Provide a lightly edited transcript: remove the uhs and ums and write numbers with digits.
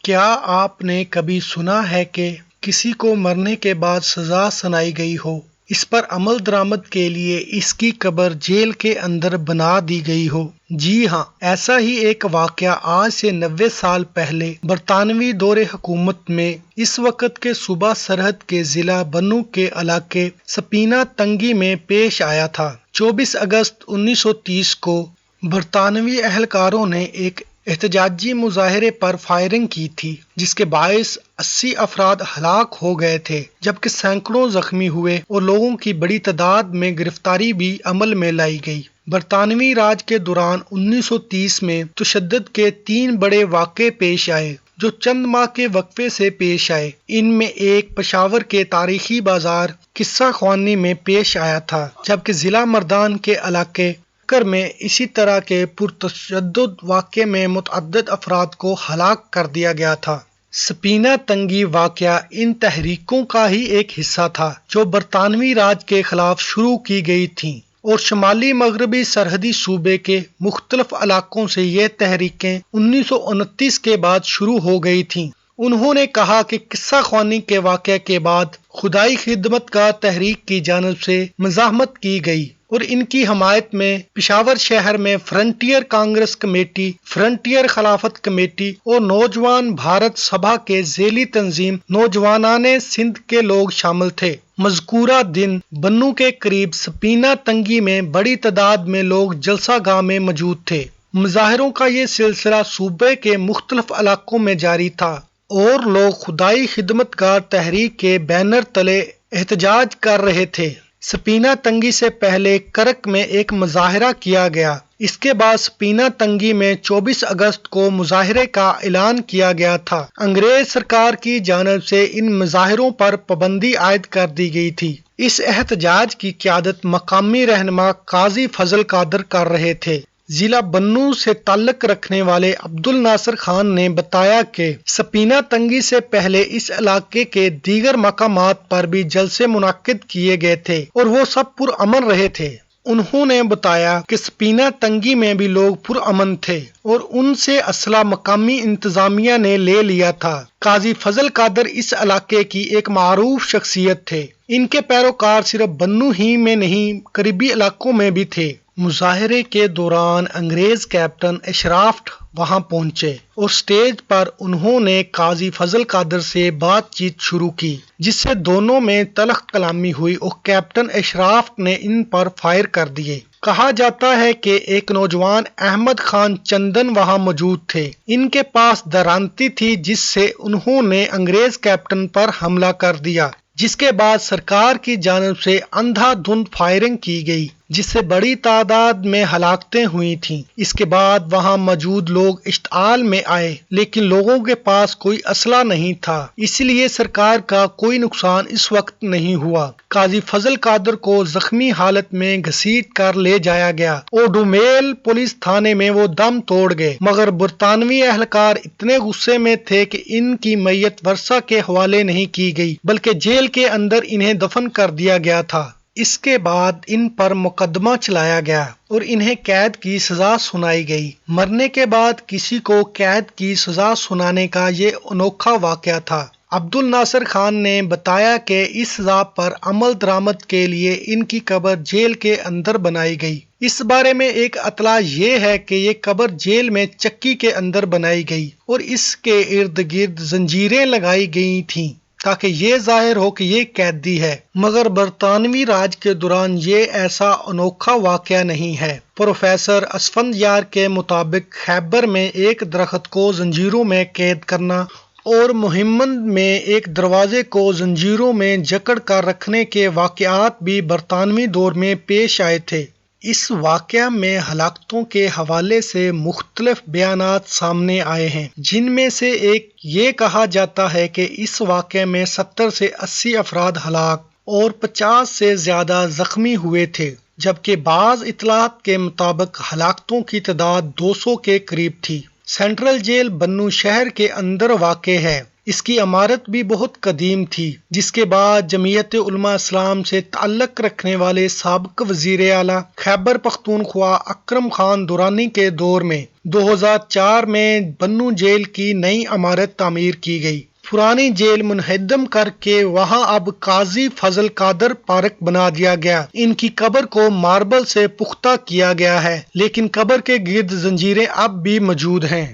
کیا آپ نے کبھی سنا ہے کہ کسی کو مرنے کے بعد سزا سنائی گئی ہو، اس پر عمل درآمد کے لیے اس کی قبر جیل کے اندر بنا دی گئی ہو؟ جی ہاں، ایسا ہی ایک واقعہ آج سے 90 سال پہلے برطانوی دور حکومت میں اس وقت کے صوبہ سرحد کے ضلع بنوں کے علاقے سپینہ تنگی میں پیش آیا تھا۔ 24 اگست 1930 کو برطانوی اہلکاروں نے ایک احتجاجی مظاہرے پر فائرنگ کی تھی، جس کے باعث 80 افراد ہلاک ہو گئے تھے، جبکہ سینکڑوں زخمی ہوئے اور لوگوں کی بڑی تعداد میں گرفتاری بھی عمل میں لائی گئی۔ برطانوی راج کے دوران 1930 میں تشدد کے 3 بڑے واقعے پیش آئے جو چند ماہ کے وقفے سے پیش آئے۔ ان میں ایک پشاور کے تاریخی بازار قصہ خوانی میں پیش آیا تھا، جبکہ ضلع مردان کے علاقے میں اسی طرح کے پرتشدد واقعے میں متعدد افراد کو ہلاک کر دیا گیا تھا۔ سپینہ تنگی واقعہ ان تحریکوں کا ہی ایک حصہ تھا جو برطانوی راج کے خلاف شروع کی گئی تھیں، اور شمالی مغربی سرحدی صوبے کے مختلف علاقوں سے یہ تحریکیں 1929 کے بعد شروع ہو گئی تھیں۔ انہوں نے کہا کہ قصہ خوانی کے واقعے کے بعد خدائی خدمت گاہ تحریک کی جانب سے مزاحمت کی گئی، اور ان کی حمایت میں پشاور شہر میں فرنٹیئر کانگریس کمیٹی، فرنٹیئر خلافت کمیٹی اور نوجوان بھارت سبھا کے ذیلی تنظیم نوجوانان سندھ کے لوگ شامل تھے۔ مذکورہ دن بنوں کے قریب سپینہ تنگی میں بڑی تعداد میں لوگ جلسہ گاہ میں موجود تھے۔ مظاہروں کا یہ سلسلہ صوبے کے مختلف علاقوں میں جاری تھا، اور لوگ خدائی خدمت گار تحریک کے بینر تلے احتجاج کر رہے تھے۔ سپینہ تنگی سے پہلے کرک میں ایک مظاہرہ کیا گیا۔ اس کے بعد سپینہ تنگی میں 24 اگست کو مظاہرے کا اعلان کیا گیا تھا۔ انگریز سرکار کی جانب سے ان مظاہروں پر پابندی عائد کر دی گئی تھی۔ اس احتجاج کی قیادت مقامی رہنما قاضی فضل قادر کر رہے تھے۔ ضلع بنوں سے تعلق رکھنے والے عبد الناصر خان نے بتایا کہ سپینہ تنگی سے پہلے اس علاقے کے دیگر مقامات پر بھی جلسے منعقد کیے گئے تھے، اور وہ سب پرامن رہے تھے۔ انہوں نے بتایا کہ سپینہ تنگی میں بھی لوگ پرامن تھے، اور ان سے اسلحہ مقامی انتظامیہ نے لے لیا تھا۔ قاضی فضل قادر اس علاقے کی ایک معروف شخصیت تھے۔ ان کے پیروکار صرف بنوں ہی میں نہیں، قریبی علاقوں میں بھی تھے۔ مظاہرے کے دوران انگریز کیپٹن اشرافٹ وہاں پہنچے، اور سٹیج پر انہوں نے قاضی فضل قادر سے بات چیت شروع کی، جس سے دونوں میں تلخ کلامی ہوئی، اور کیپٹن اشرافٹ نے ان پر فائر کر دیے۔ کہا جاتا ہے کہ ایک نوجوان احمد خان چندن وہاں موجود تھے۔ ان کے پاس درانتی تھی، جس سے انہوں نے انگریز کیپٹن پر حملہ کر دیا، جس کے بعد سرکار کی جانب سے اندھا دھند فائرنگ کی گئی، جس سے بڑی تعداد میں ہلاکتیں ہوئی تھیں۔ اس کے بعد وہاں موجود لوگ اشتعال میں آئے، لیکن لوگوں کے پاس کوئی اسلحہ نہیں تھا، اس لیے سرکار کا کوئی نقصان اس وقت نہیں ہوا۔ قاضی فضل قادر کو زخمی حالت میں گھسیٹ کر لے جایا گیا، اور ڈومیل پولیس تھانے میں وہ دم توڑ گئے، مگر برطانوی اہلکار اتنے غصے میں تھے کہ ان کی میت ورثہ کے حوالے نہیں کی گئی، بلکہ جیل کے اندر انہیں دفن کر دیا گیا تھا۔ اس کے بعد ان پر مقدمہ چلایا گیا، اور انہیں قید کی سزا سنائی گئی۔ مرنے کے بعد کسی کو قید کی سزا سنانے کا یہ انوکھا واقعہ تھا۔ عبد الناصر خان نے بتایا کہ اس سزا پر عمل درآمد کے لیے ان کی قبر جیل کے اندر بنائی گئی۔ اس بارے میں ایک اطلاع یہ ہے کہ یہ قبر جیل میں چکی کے اندر بنائی گئی، اور اس کے ارد گرد زنجیریں لگائی گئی تھیں تاکہ یہ ظاہر ہو کہ یہ قیدی ہے، مگر برطانوی راج کے دوران یہ ایسا انوکھا واقعہ نہیں ہے۔ پروفیسر اسفندیار کے مطابق خیبر میں ایک درخت کو زنجیروں میں قید کرنا اور مہمند میں ایک دروازے کو زنجیروں میں جکڑ کر رکھنے کے واقعات بھی برطانوی دور میں پیش آئے تھے۔ اس واقعہ میں ہلاکتوں کے حوالے سے مختلف بیانات سامنے آئے ہیں، جن میں سے ایک یہ کہا جاتا ہے کہ اس واقعے میں 70 سے 80 افراد ہلاک اور 50 سے زیادہ زخمی ہوئے تھے، جبکہ بعض اطلاعات کے مطابق ہلاکتوں کی تعداد 200 کے قریب تھی۔ سینٹرل جیل بنوں شہر کے اندر واقع ہے۔ اس کی عمارت بھی بہت قدیم تھی، جس کے بعد جمعیت علماء اسلام سے تعلق رکھنے والے سابق وزیر اعلیٰ خیبر پختونخوا اکرم خان درانی کے دور میں 2004 میں بنو جیل کی نئی عمارت تعمیر کی گئی۔ پرانی جیل منہدم کر کے وہاں اب قاضی فضل قادر پارک بنا دیا گیا۔ ان کی قبر کو ماربل سے پختہ کیا گیا ہے، لیکن قبر کے گرد زنجیریں اب بھی موجود ہیں۔